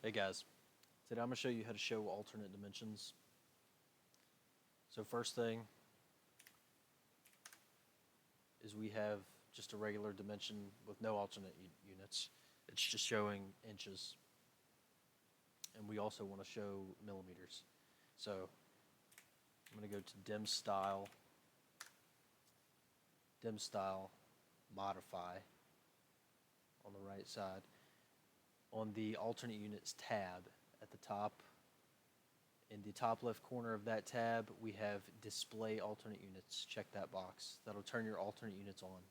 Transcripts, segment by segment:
Hey guys, today I'm going to show you how to show alternate dimensions. So first thing is we have just a regular dimension with no alternate units. It's just showing inches. And we also want to show millimeters. So I'm going to go to dim style, modify on the right side. On the alternate units tab at the top, in the top left corner of that tab, we have display alternate units. Check that box. That'll turn your alternate units on.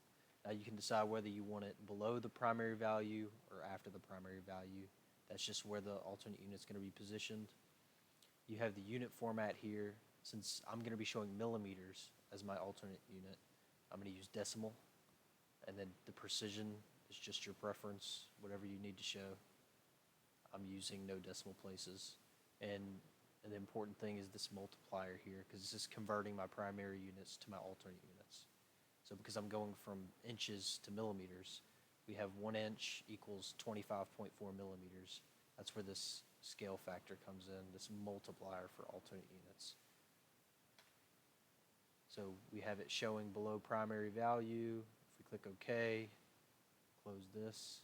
Now you can decide whether you want it below the primary value or after the primary value. That's just where the alternate unit's going to be positioned. You have the unit format here. Since I'm going to be showing millimeters as my alternate unit, I'm going to use decimal. And then the precision is just your preference, whatever you need to show. I'm using no decimal places. And the important thing is this multiplier here, because this is converting my primary units to my alternate units. So because I'm going from inches to millimeters, we have 1 inch equals 25.4 millimeters. That's where this scale factor comes in, this multiplier for alternate units. So we have it showing below primary value. If we click OK, close this,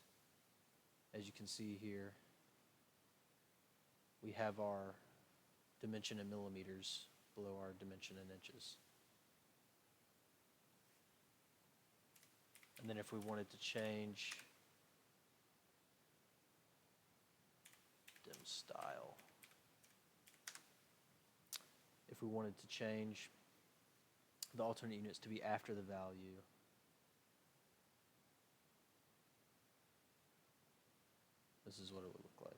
as you can see here, we have our dimension in millimeters below our dimension in inches. And then if we wanted to change dim style, if we wanted to change the alternate units to be after the value, this is what it would look like.